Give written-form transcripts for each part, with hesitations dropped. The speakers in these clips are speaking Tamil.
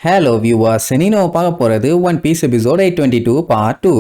Hello viewers, நீனோ பார்க்க போறது One Piece episode 822 part 2.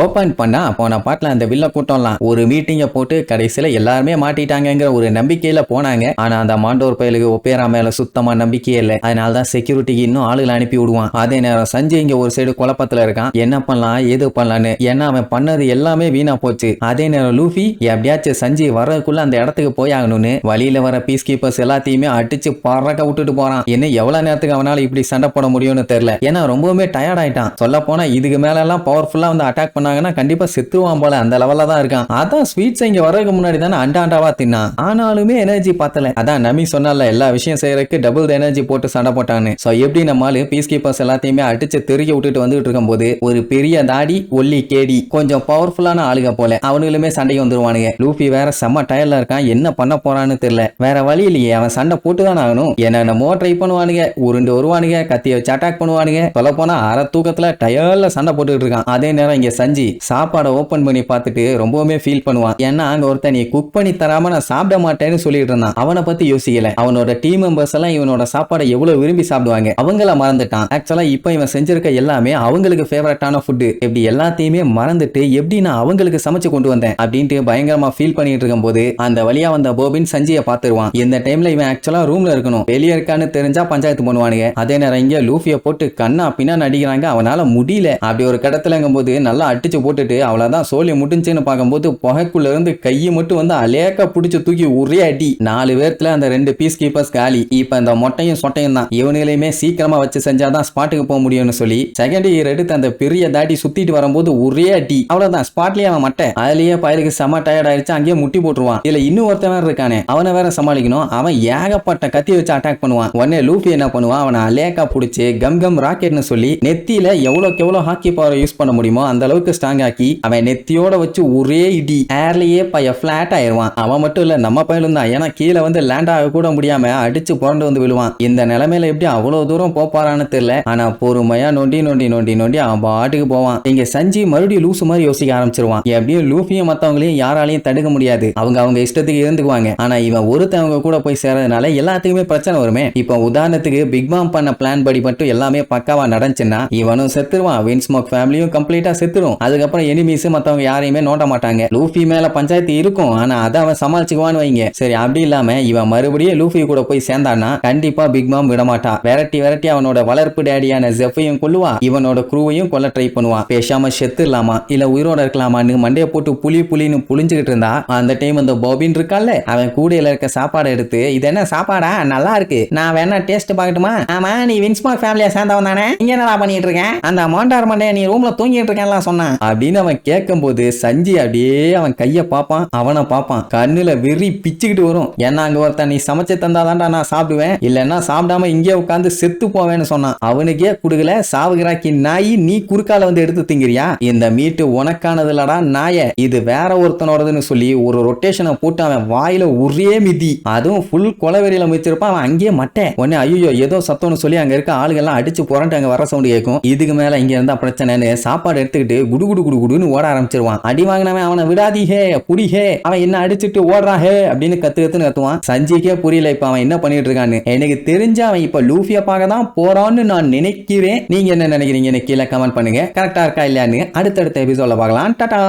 Open பண்ணா போன பாட்டுல அந்த வில்ல கூட்டம்லாம் ஒரு மீட்டிங்க போட்டு கடைசியில எல்லாருமே மாட்டிட்டாங்கிற ஒரு நம்பிக்கையில போனாங்க. ஆனா அந்த மாண்டோர் பயலுக்கு ஒப்பேரா மேல சுத்தமா நம்பிக்கையே இல்லை. அதனாலதான் செக்யூரிட்டிக்கு இன்னும் ஆளுகளை அனுப்பி விடுவான். அதே நேரம் சஞ்சய் இங்க ஒரு சைடு குழப்பத்துல இருக்கான், என்ன பண்ணலாம் ஏது பண்ணலான்னு. ஏன்னா அவன் பண்ணது எல்லாமே வீணா போச்சு. அதே நேரம் லூஃபி எப்படியாச்சும் சஞ்சய் வர்றதுக்குள்ள அந்த இடத்துக்கு போய் ஆகணும்னு வழியில வர பீஸ் கீப்பர்ஸ் எல்லாத்தையுமே அடிச்சு பறக்க விட்டுட்டு போறான். என்ன எவ்வளவு நேரத்துக்கு அவனால இப்படி சண்டை போட முடியும்னு தெரியல. ஏன்னா ரொம்பவுமே டயர்ட் ஆயிட்டான். சொல்ல போனா இதுக்கு மேல எல்லாம் பவர்ஃபுல்லா வந்து அட்டாக் கண்டிப்பா செத்துவான் போல, அந்த லெவல்ல தான் இருக்கான். அதான் ஸ்வீட்ஸ் இங்க வரதுக்கு முன்னாடி தானே அண்டாண்டாவா தின்னான். ஆனாலுமே எனர்ஜி பத்தல. அதான் நமி சொன்னால எல்லா விஷயம் செய்யறதுக்கு டபுள் எனர்ஜி போட்டு சண்டை போட்டான்னு. சோ எப்படி நம்மால பீஸ் கீப்பர்ஸ் எல்லாத்தையுமே அடிச்சு தெருக்கி விட்டுட்டு வந்துட்டு இருக்கும் போது ஒரு பெரிய தாடி ஒல்லி கேடி கொஞ்சம் பவர்ஃபுல்லான ஆளுக போல அவனுங்களுமே சண்டைக்கு வந்துருவானுங்க. லூஃபி வேற செம்ம டயர்ல இருக்கான், என்ன பண்ண போறான்னு தெரியல. வேற வழி இல்லையே, அவன் சண்டை போட்டுதான் ஆகணும். என்னென்னமோ ட்ரை பண்ணுவானுங்க, உருண்டு வருவானுங்க, கத்திய வச்சு அட்டாக் பண்ணுவானுங்க. சொல்ல போனா அரை தூக்கத்துல டயர்ல சண்டை போட்டுட்டு இருக்கான். அதே நேரம் இங்க சஞ்சி சாப்பாடை ஓபன் பண்ணி பார்த்துட்டு ரொம்பவுமே ஃபீல் பண்ணுவான். ஏன்னா அங்க ஒருத்தன் நீ குக் பண்ணி தராம நான் சாப்பிட மாட்டேன்னு சொல்லிட்டு இருந்தான். அவனை பத்தி யோசிக்கல. அவனோட டீம் மெம்பர்ஸ் எல்லாம் இவனோட சாப்பாடை எவ்வளவு விரும்பி சாப்பிடுவாங்க, அவங்கள மறந்துட்டான். ஆக்சுவலா இப்ப இவன் செஞ்சிருக்க எல்லாமே அவங்களுக்கு ஃபேவரட்டான ஃபுட். எப்படி எல்லாத்தையுமே மறந்துட்டு எப்படி நான் அவங்களுக்கு சமைச்சு கொண்டு வந்தேன் அப்படின்ட்டு பயங்கரமா ஃபீல் பண்ணிட்டு இருக்கும் போது அந்த வழியா வந்த போபின் சஞ்சியை பார்த்துருவான். இந்த டைம்ல இவன் ஆக்சுவலா ரூம்ல இருக்கணும், வெளியே இருக்கான்னு தெரிஞ்சா பஞ்சாயத்து பண்ணுவானுங்க. அதே நேரம் இங்க லூஃபியை போட்டு கண்ணா பின்னா நடிக்கிறாங்க. அவனால முடியல. அப்படி ஒரு கடத்துலங்கும் போது நல்லா அடிச்சு போட்டுட்டு அவ்வளவுதான் சோழி முடிஞ்சுன்னு பார்க்கும்போது புகைக்குள்ள இருந்து கையை மட்டும் வந்து அலேக்க பிடிச்சு தூக்கி ஒரே அடி. 4 பேர்த்துல அந்த 2 பீஸ் கீப்பர்ஸ் காலி. இப்ப இந்த மொட்டையும் சொட்டையும் தான். இவனையுமே சீக்கிரமா வச்சு செஞ்சாதான் ஸ்பாட்டுக்கு போக முடியும்னு சொல்லி செகண்ட் இயர் எடுத்து அந்த பெரிய தாடி சுத்திட்டு வரும்போது ஒரே அடி. அவ்வளவுதான் ஸ்பாட்லயே அவன் மட்டை. அதுலயே பயலுக்கு செம டயர்ட் ஆயிடுச்சு, அங்கேயே முட்டி போட்டுருவான். இதுல இன்னும் ஒருத்தவன் இருக்கானே, அவனை வேற சமாளிக்கணும். அவன் ஏகப்பட்ட கத்தி வச்சு அட்டாக் பண்ணுவான். உடனே லூஃபி என்ன பண்ணுவான், அவனை அலேக்கா பிடிச்சு கம் கம் ராக்கெட்னு சொல்லி நெத்தியில எவ்வளவுக்கு எவ்வளவு ஹாக்கி பவர் யூஸ் பண்ண முடியுமோ அந்த அளவுக்கு ஸ்ட்ராங் ஆக்கி அவன் நெத்தியோட வச்சு ஒரே இடி ஏர்லயே பைய பிளாட் ஆயிருவான். அவன் மட்டும் இல்ல நம்ம பையலும் தான். ஏன்னா கீழே வந்து லேண்ட் ஆக கூட முடியாம அடிச்சு புரண்டு வந்து விழுவான். இந்த நிலைமையில எப்படி அவ்வளவு தூரம் போப்பாரான்னு தெரியல. ஆனா பொறுமையா நோண்டி நோண்டி நோண்டி நோண்டி அவன் பாட்டுக்கு போவான். இங்க சஞ்சி மறுபடியும் லூசு மாதிரி யோசிக்க ஆரம்பிச்சிருவான். எப்படியும் லூஃபியும் மத்தவங்களையும் யாராலையும் தடுக்க முடியாது, அவங்க இஷ்டத்துக்கு இருந்துக்குவாங்க. ஆனா இவன் ஒருத்தவங்க கூட போய் சேரதுனால எல்லாத்துக்குமே பிரச்சனை வருமே. இப்ப உதாரணத்துக்கு பிக் பாம் பண்ண பிளான் படி மட்டும் எல்லாமே பக்காவா நடந்துச்சுன்னா இவனும் செத்துருவான், வின்ஸ்மோக் ஃபேமிலியும் கம்ப்ளீட்டா செத்துரும். அதுக்கப்புறம் எனிமீஸ் மத்தவங்க யாரையுமே நோட்ட மாட்டாங்க. லூஃபி மேல பஞ்சாயத்து இருக்கும், ஆனா அதை அவன் சமாளிச்சுக்குவான்னு வைங்க. சரி அப்படி இல்லாம இவன் மறுபடியும் லூஃபி கூட போய் சேர்ந்தான்னா கண்டிப்பா பிக் மாம் விட மாட்டான். விரட்டி விரட்டி அவனோட வளர்ப்பு டேடியான ஜெஃபையும் கொல்லுவா, இவனோட க்ரூவையும் கொல்ல ட்ரை பண்ணுவான். பேசாம செத்து இல்லாமா இல்ல உயிரோட இருக்கலாமான்னு மண்டைய போட்டு புலின்னு புளிஞ்சுக்கிட்டு இருந்தா அந்த டைம் அந்த பாபின் இருக்கான்ல, அவன் கூடையில இருக்க சாப்பாடு எடுத்து இது என்ன சாப்பாடா நல்லா இருக்கு, நான் வேணா டேஸ்ட் பாக்கட்டுமா? ஆமா நீ வின்ஸ்மார்க் ஃபேமிலியா சேர்ந்தவன் தானே, இங்க என்னடா பண்ணிட்டு இருக்கேன்? அந்த மாண்டார் மண்டைய நீ ரூம்ல தூங்கிட்டு இருக்கேன்லாம் சொன்னான் அப்படின்னு அவன் கேட்கும் போது சஞ்சி அப்படியே அவன் கைய பாப்பான், அவனை பாப்பான். கண்ணுல வெறி பிச்சுக்கிட்டு வரும். ஏன்னா அங்க ஒருத்தன் நீ சமைச்சு தந்தாதான்டா நான் சாப்பிடுவேன், இல்லன்னா சாப்பிடாம இங்கே உட்காந்து செத்து போவேன்னு சொன்னான். அவனுக்கே குடுக்கல, சாவுகிறாக்கி நாய், நீ குறுக்கால வந்து எடுத்து திங்கிறியா? இந்த மீட்டு உனக்கானது இல்லடா நாய, இது வேற ஒருத்தனோடதுன்னு சொல்லி ஒரு ரொட்டேஷனை போட்டு அவன் வாயில ஒரே மிதி. அதுவும் ஃபுல் கொலவெறியில மிச்சிருப்பான். அவன் அங்கேயே மட்டை. உடனே ஐயோ ஏதோ சத்தம்னு சொல்லி அங்க இருக்க ஆளுகள்லாம் அடிச்சு புரண்டு அங்க வர சவுண்ட் கேட்கும். இதுக்கு மேல இங்க இருந்தா பிரச்சனைன்னு சாப்பாடு எடுத்துக்கிட்டு குடு குடு குடு குடுன்னு ஓட ஆரம்பிச்சிருவான். அடி வாங்கினவன் அவனை விடாதி ஹே புடி ஹே, அவன் என்ன அடிச்சுட்டு ஓடுறா ஹே அப்படின்னு கத்துன்னு கத்துவான். சஞ்சிக்கே புரியல இப்ப அவன் என்ன பண்ணிட்டு இருக்கான்னு. எனக்கு தெரிஞ்ச அவன் இப்ப லூஃபிய பார்க்க தான் போறான்னு நான் நினைக்கிறேன். நீங்க என்ன நினைக்கிறீங்க கீழே கமெண்ட் பண்ணுங்க. கரெக்டா இருக்கா இல்லையான்னு அடுத்தடுத்த எபிசோட்ல பார்க்கலாம். டாடா.